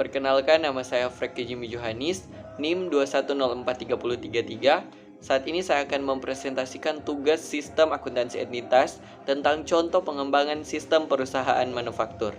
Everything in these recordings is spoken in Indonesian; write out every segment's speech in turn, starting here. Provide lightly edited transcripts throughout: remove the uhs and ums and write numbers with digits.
Perkenalkan, nama saya Freki Jimmy Johanis, NIM 2104333. Saat ini saya akan mempresentasikan tugas sistem akuntansi entitas tentang contoh pengembangan sistem perusahaan manufaktur.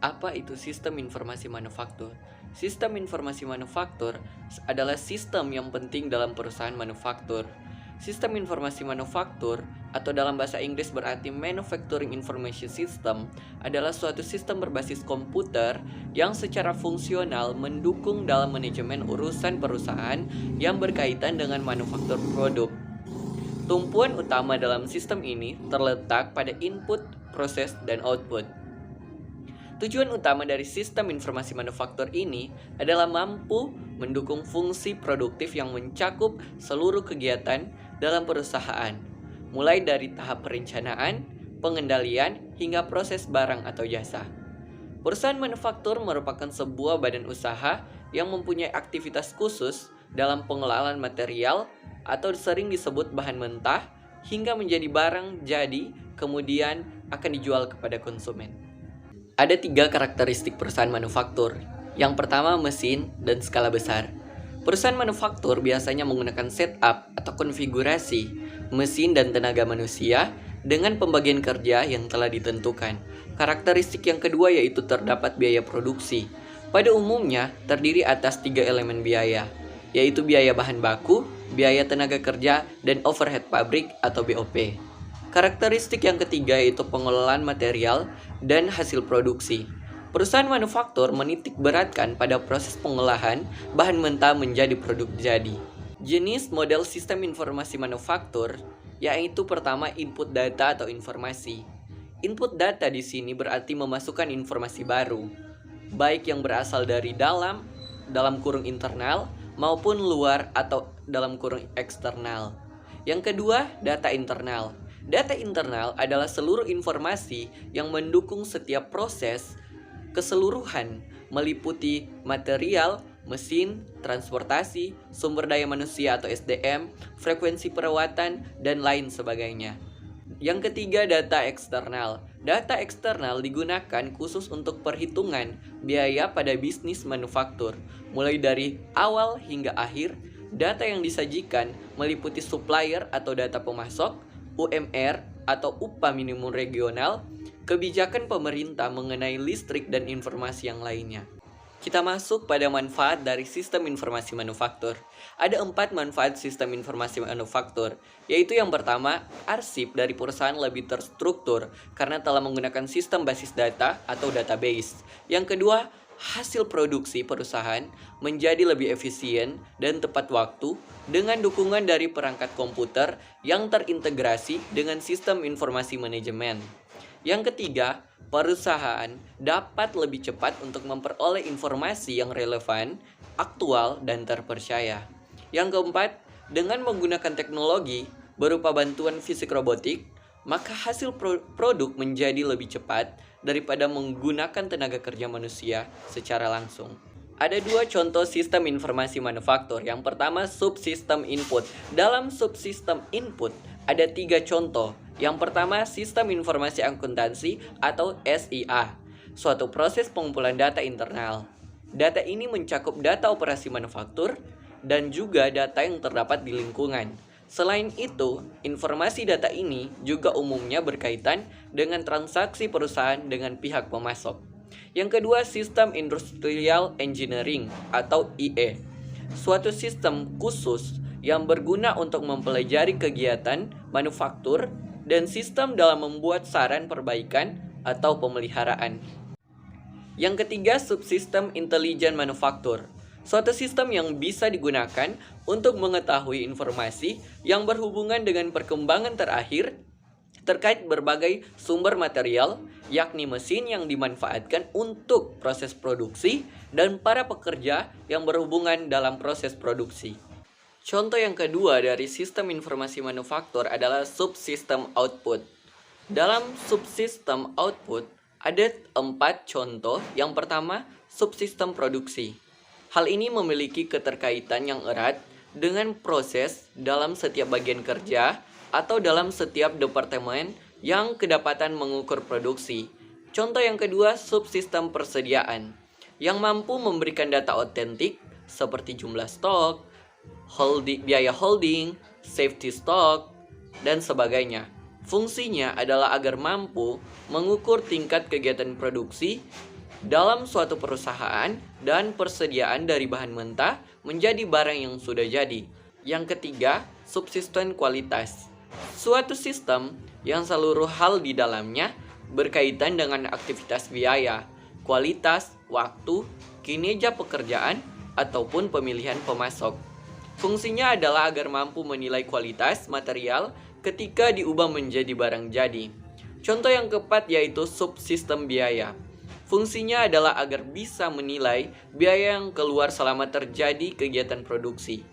Apa itu sistem informasi manufaktur? Sistem informasi manufaktur adalah sistem yang penting dalam perusahaan manufaktur. Sistem informasi manufaktur atau dalam bahasa Inggris berarti Manufacturing Information System adalah suatu sistem berbasis komputer yang secara fungsional mendukung dalam manajemen urusan perusahaan yang berkaitan dengan manufaktur produk. Tumpuan utama dalam sistem ini terletak pada input, proses, dan output. Tujuan utama dari sistem informasi manufaktur ini adalah mampu mendukung fungsi produktif yang mencakup seluruh kegiatan dalam perusahaan, mulai dari tahap perencanaan, pengendalian, hingga proses barang atau jasa. Perusahaan manufaktur merupakan sebuah badan usaha yang mempunyai aktivitas khusus dalam pengelolaan material atau sering disebut bahan mentah hingga menjadi barang jadi kemudian akan dijual kepada konsumen. Ada 3 karakteristik perusahaan manufaktur. Yang pertama, mesin dan skala besar. Perusahaan manufaktur biasanya menggunakan setup atau konfigurasi mesin dan tenaga manusia dengan pembagian kerja yang telah ditentukan. Karakteristik yang kedua yaitu terdapat biaya produksi. Pada umumnya terdiri atas 3 elemen biaya, yaitu biaya bahan baku, biaya tenaga kerja, dan overhead pabrik atau BOP. Karakteristik yang ketiga yaitu pengelolaan material dan hasil produksi. Perusahaan manufaktur menitik beratkan pada proses pengolahan bahan mentah menjadi produk jadi. Jenis model sistem informasi manufaktur yaitu pertama input data atau informasi. Input data di sini berarti memasukkan informasi baru, baik yang berasal dari dalam kurung internal maupun luar atau dalam kurung eksternal. Yang kedua, data internal. Data internal adalah seluruh informasi yang mendukung setiap proses keseluruhan, meliputi material, mesin, transportasi, sumber daya manusia atau SDM, frekuensi perawatan, dan lain sebagainya. Yang ketiga, data eksternal. Data eksternal digunakan khusus untuk perhitungan biaya pada bisnis manufaktur. Mulai dari awal hingga akhir, data yang disajikan meliputi supplier atau data pemasok, UMR atau upah minimum regional, kebijakan pemerintah mengenai listrik dan informasi yang lainnya. Kita masuk pada manfaat dari sistem informasi manufaktur. Ada 4 manfaat sistem informasi manufaktur, yaitu yang pertama, arsip dari perusahaan lebih terstruktur karena telah menggunakan sistem basis data atau database. Yang kedua, hasil produksi perusahaan menjadi lebih efisien dan tepat waktu dengan dukungan dari perangkat komputer yang terintegrasi dengan sistem informasi manajemen. Yang ketiga, perusahaan dapat lebih cepat untuk memperoleh informasi yang relevan, aktual, dan terpercaya. Yang keempat, dengan menggunakan teknologi berupa bantuan fisik robotik, maka hasil produk menjadi lebih cepat daripada menggunakan tenaga kerja manusia secara langsung. Ada 2 contoh sistem informasi manufaktur. Yang pertama, subsistem input. Dalam subsistem input ada 3 contoh. Yang pertama, sistem informasi akuntansi atau SIA, suatu proses pengumpulan data internal. Data ini mencakup data operasi manufaktur dan juga data yang terdapat di lingkungan. Selain itu, informasi data ini juga umumnya berkaitan dengan transaksi perusahaan dengan pihak pemasok. Yang kedua, sistem industrial engineering atau IE, suatu sistem khusus yang berguna untuk mempelajari kegiatan manufaktur dan sistem dalam membuat saran perbaikan atau pemeliharaan. Yang ketiga, subsistem intelijen manufaktur, suatu sistem yang bisa digunakan untuk mengetahui informasi yang berhubungan dengan perkembangan terakhir terkait berbagai sumber material, yakni mesin yang dimanfaatkan untuk proses produksi dan para pekerja yang berhubungan dalam proses produksi. Contoh yang kedua dari sistem informasi manufaktur adalah subsistem output. Dalam subsistem output ada 4 contoh. Yang pertama, subsistem produksi. Hal ini memiliki keterkaitan yang erat dengan proses dalam setiap bagian kerja atau dalam setiap departemen yang kedapatan mengukur produksi. Contoh yang kedua, subsistem persediaan. yang mampu memberikan data otentik seperti jumlah stok, biaya holding, safety stock, dan sebagainya. Fungsinya adalah agar mampu mengukur tingkat kegiatan produksi dalam suatu perusahaan dan persediaan dari bahan mentah menjadi barang yang sudah jadi. Yang ketiga, subsisten kualitas. Suatu sistem yang seluruh hal di dalamnya berkaitan dengan aktivitas biaya, kualitas, waktu, kinerja pekerjaan, ataupun pemilihan pemasok. Fungsinya adalah agar mampu menilai kualitas material ketika diubah menjadi barang jadi. Contoh yang keempat yaitu subsistem biaya. Fungsinya adalah agar bisa menilai biaya yang keluar selama terjadi kegiatan produksi.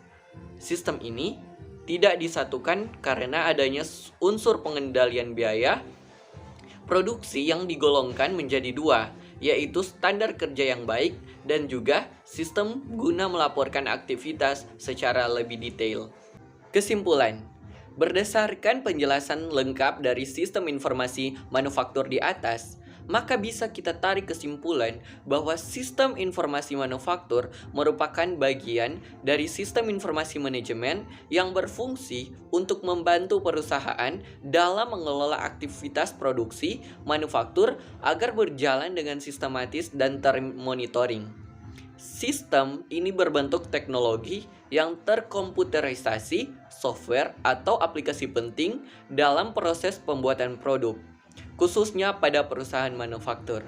Sistem ini tidak disatukan karena adanya unsur pengendalian biaya produksi yang digolongkan menjadi dua, yaitu standar kerja yang baik dan juga sistem guna melaporkan aktivitas secara lebih detail. Kesimpulan, berdasarkan penjelasan lengkap dari sistem informasi manufaktur di atas, maka bisa kita tarik kesimpulan bahwa sistem informasi manufaktur merupakan bagian dari sistem informasi manajemen yang berfungsi untuk membantu perusahaan dalam mengelola aktivitas produksi manufaktur agar berjalan dengan sistematis dan termonitoring. Sistem ini berbentuk teknologi yang terkomputerisasi, software atau aplikasi penting dalam proses pembuatan produk, khususnya pada perusahaan manufaktur.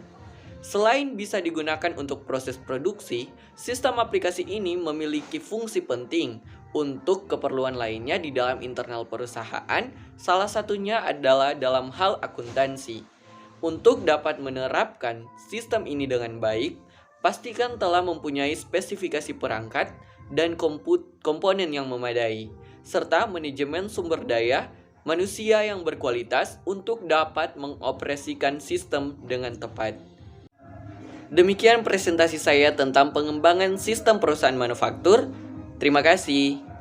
Selain bisa digunakan untuk proses produksi, sistem aplikasi ini memiliki fungsi penting untuk keperluan lainnya di dalam internal perusahaan, salah satunya adalah dalam hal akuntansi. Untuk dapat menerapkan sistem ini dengan baik, pastikan telah mempunyai spesifikasi perangkat dan komponen yang memadai, serta manajemen sumber daya manusia yang berkualitas untuk dapat mengoperasikan sistem dengan tepat. Demikian presentasi saya tentang pengembangan sistem perusahaan manufaktur. Terima kasih.